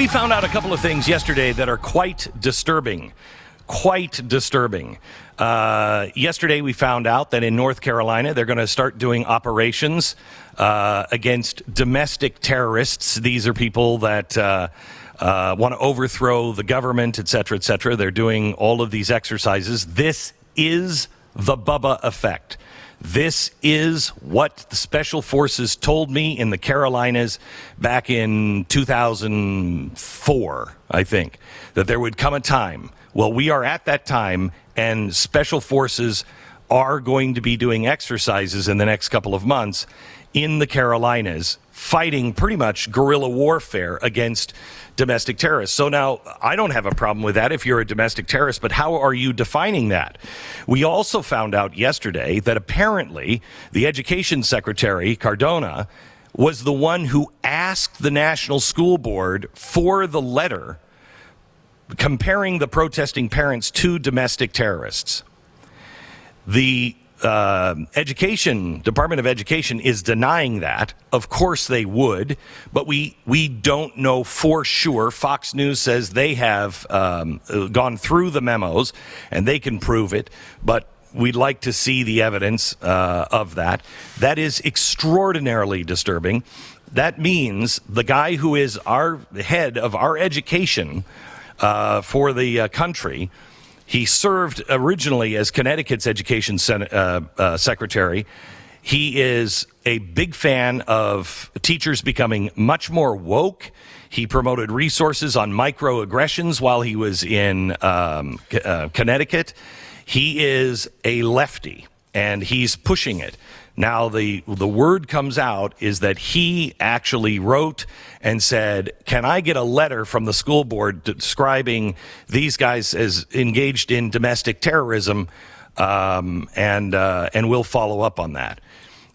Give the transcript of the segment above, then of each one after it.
We found out a couple of things yesterday that are quite disturbing. Yesterday we found out that in North Carolina they're going to start doing operations against domestic terrorists. These are people that want to overthrow the government, et cetera, et cetera. They're doing all of these exercises. This is the Bubba effect. This is what the special forces told me in the Carolinas back in 2004, I think, that there would come a time. Well, we are at that time, and special forces are going to be doing exercises in the next couple of months in the Carolinas, fighting pretty much guerrilla warfare against domestic terrorists. So now, I don't have a problem with that if you're a domestic terrorist, but how are you defining that? We also found out yesterday that apparently the Education Secretary, Cardona, was the one who asked the National School Board for the letter comparing the protesting parents to domestic terrorists. The Department of Education is denying that. Of course they would, but we don't know for sure. Fox News says they have gone through the memos and they can prove it, but we'd like to see the evidence of that. That is extraordinarily disturbing. That means the guy who is our head of our education for the country, he served originally as Connecticut's education secretary. He is a big fan of teachers becoming much more woke. He promoted resources on microaggressions while he was in Connecticut. He is a lefty, and he's pushing it. Now, the word comes out is that he actually wrote and said, can I get a letter from the school board describing these guys as engaged in domestic terrorism, and we'll follow up on that.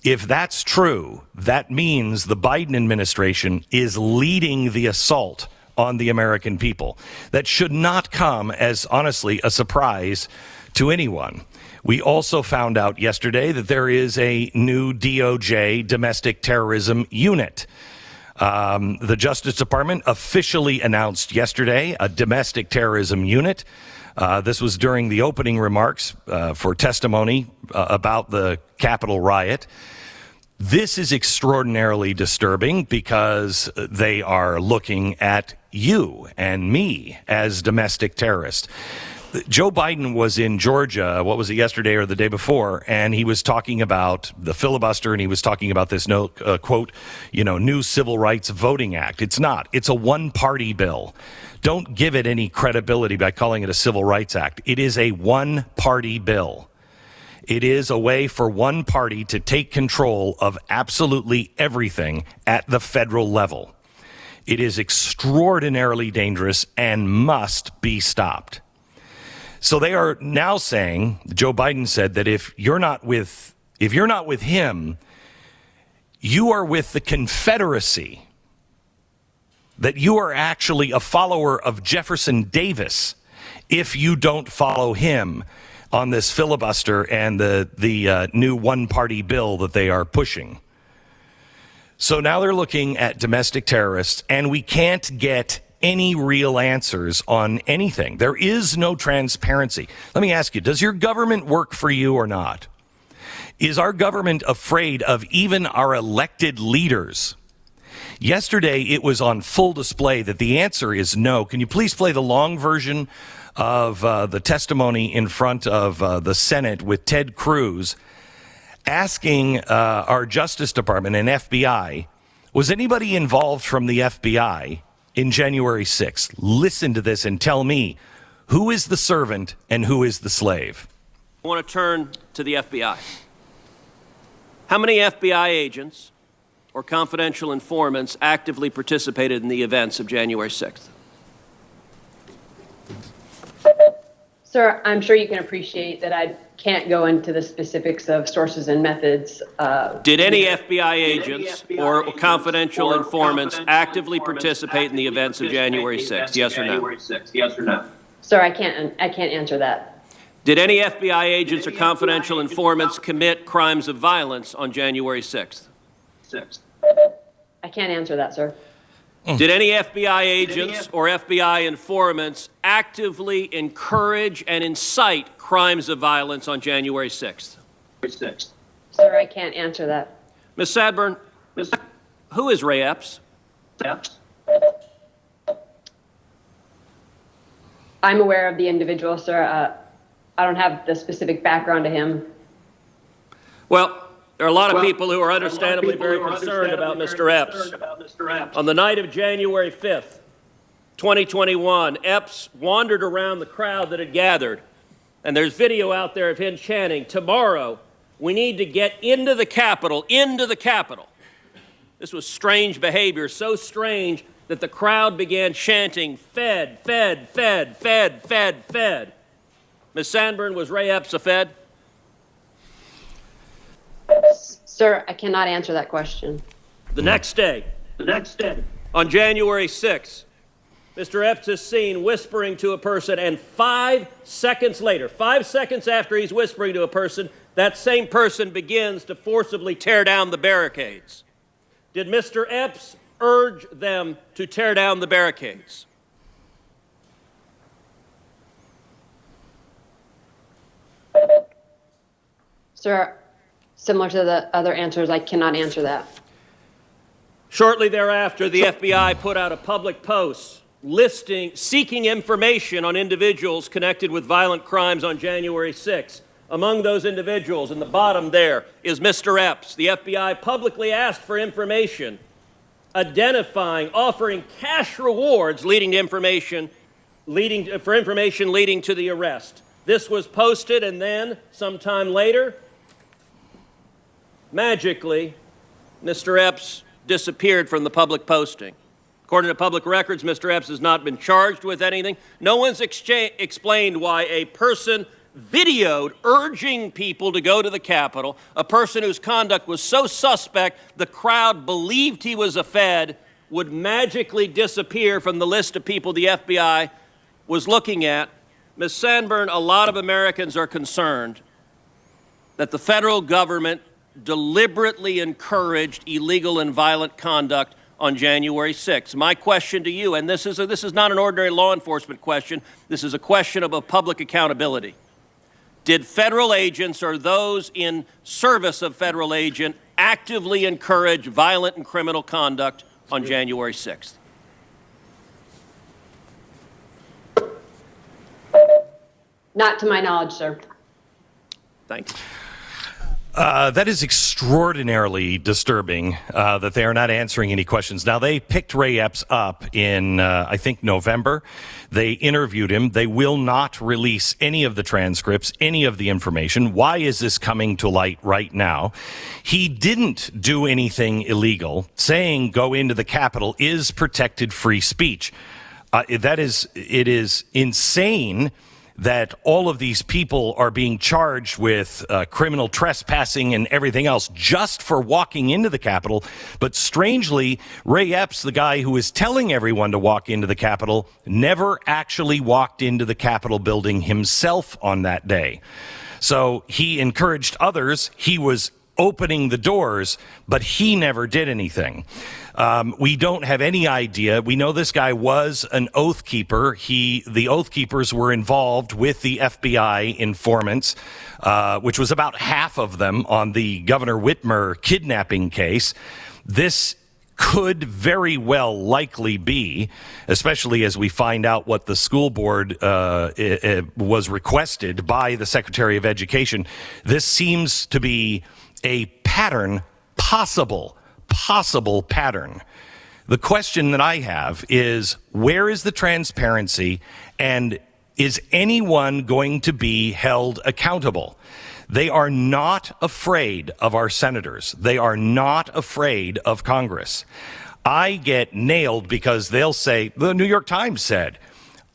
If that's true, that means the Biden administration is leading the assault on the American people. That should not come as, honestly, a surprise to anyone. We also found out yesterday that there is a new DOJ domestic terrorism unit. The Justice Department officially announced yesterday a domestic terrorism unit. This was during the opening remarks for testimony about the Capitol riot. This is extraordinarily disturbing because they are looking at you and me as domestic terrorists. Joe Biden was in Georgia, what was it, yesterday or the day before, and he was talking about the filibuster, and he was talking about this quote, new Civil Rights Voting Act. It's not. It's a one-party bill. Don't give it any credibility by calling it a Civil Rights Act. It is a one-party bill. It is a way for one party to take control of absolutely everything at the federal level. It is extraordinarily dangerous and must be stopped. So they are now saying, Joe Biden said that if you're not with him, you are with the Confederacy, that you are actually a follower of Jefferson Davis if you don't follow him on this filibuster and the new one-party bill that they are pushing. So now they're looking at domestic terrorists, and we can't get any real answers on anything. There is no transparency. Let me ask you, does your government work for you or not? Is our government afraid of even our elected leaders? Yesterday, it was on full display that the answer is no. Can you please play the long version of the testimony in front of the Senate with Ted Cruz asking our Justice Department and FBI, was anybody involved from the FBI in January 6th? Listen to this and tell me, who is the servant and who is the slave? I want to turn to the FBI. How many FBI agents or confidential informants actively participated in the events of January 6th? Sir, I'm sure you can appreciate that I can't go into the specifics of sources and methods. Did any FBI agents or confidential informants actively participate in the events of January 6th? Yes or no? Sir, I can't answer that. Did any FBI agents or confidential informants commit crimes of violence on January 6th? I can't answer that, sir. Did any FBI agents or FBI informants actively encourage and incite crimes of violence on January 6th? Sir, I can't answer that. Ms. Sanborn, who is Ray Epps? I'm aware of the individual, sir. I don't have the specific background to him. Well, there are a lot of people who are understandably very concerned about Mr. Epps. On the night of January 5th, 2021, Epps wandered around the crowd that had gathered, and there's video out there of him chanting, "Tomorrow, we need to get into the Capitol, into the Capitol." This was strange behavior, so strange that the crowd began chanting, "Fed, Fed, Fed, Fed, Fed, Fed." Ms. Sanborn, was Ray Epps a Fed? Sir, I cannot answer that question. The next day, on January 6th, Mr. Epps is seen whispering to a person, and 5 seconds later, 5 seconds after he's whispering to a person, that same person begins to forcibly tear down the barricades. Did Mr. Epps urge them to tear down the barricades? Sir, similar to the other answers, I cannot answer that. Shortly thereafter, the FBI put out a public post seeking information on individuals connected with violent crimes on January 6th. Among those individuals, in the bottom there, is Mr. Epps. The FBI publicly asked for information, offering cash rewards for information leading to the arrest. This was posted, and then, sometime later, magically, Mr. Epps disappeared from the public posting. According to public records, Mr. Epps has not been charged with anything. No one's explained why a person videoed urging people to go to the Capitol, a person whose conduct was so suspect the crowd believed he was a Fed, would magically disappear from the list of people the FBI was looking at. Ms. Sanborn, a lot of Americans are concerned that the federal government deliberately encouraged illegal and violent conduct on January 6th. My question to you, and this is not an ordinary law enforcement question, this is a question of public accountability. Did federal agents or those in service of federal agent actively encourage violent and criminal conduct on January 6th? Not to my knowledge, sir. Thank you. That is extraordinarily disturbing that they are not answering any questions. Now, they picked Ray Epps up in, I think, November. They interviewed him. They will not release any of the transcripts, any of the information. Why is this coming to light right now? He didn't do anything illegal. Saying go into the Capitol is protected free speech. It is insane that all of these people are being charged with criminal trespassing and everything else just for walking into the Capitol. But strangely, Ray Epps, the guy who is telling everyone to walk into the Capitol, never actually walked into the Capitol building himself on that day. So he encouraged others. He was opening the doors, but he never did anything. We don't have any idea. We know this guy was an oath keeper. The oath keepers were involved with the FBI informants, which was about half of them on the Governor Whitmer kidnapping case. This could very well likely be, especially as we find out what the school board was requested by the Secretary of Education. This seems to be a pattern, possible pattern. The question that I have is, where is the transparency, and is anyone going to be held accountable? They are not afraid of our senators. They are not afraid of Congress. I get nailed because they'll say, the New York Times said,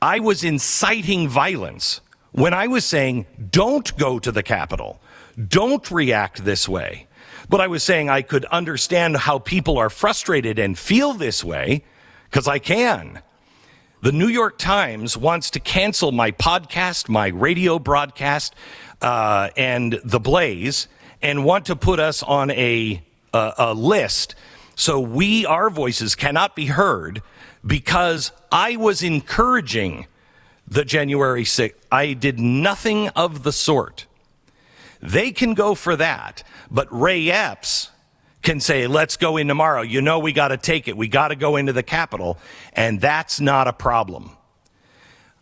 I was inciting violence when I was saying, don't go to the Capitol. Don't react this way. But I was saying I could understand how people are frustrated and feel this way, because I can. The New York Times wants to cancel my podcast, my radio broadcast, and The Blaze, and want to put us on a list So our voices cannot be heard because I was encouraging the January 6th. I did nothing of the sort. They can go for that, but Ray Epps can say, let's go in tomorrow. You know, we got to take it. We got to go into the Capitol, and that's not a problem.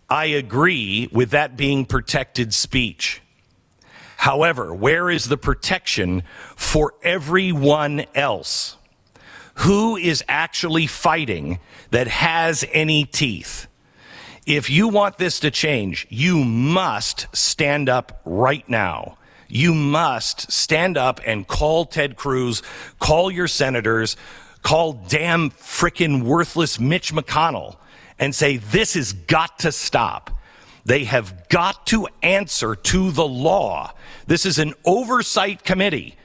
I agree with that being protected speech. However, where is the protection for everyone else? Who is actually fighting that has any teeth? If you want this to change, you must stand up right now. You must stand up and call Ted Cruz, call your senators, call damn frickin' worthless Mitch McConnell and say, this has got to stop. They have got to answer to the law. This is an oversight committee.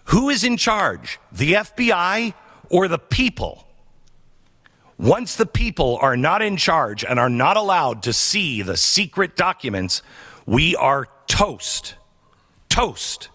Who is in charge? The FBI or the people? Once the people are not in charge and are not allowed to see the secret documents, we are toast. Toast.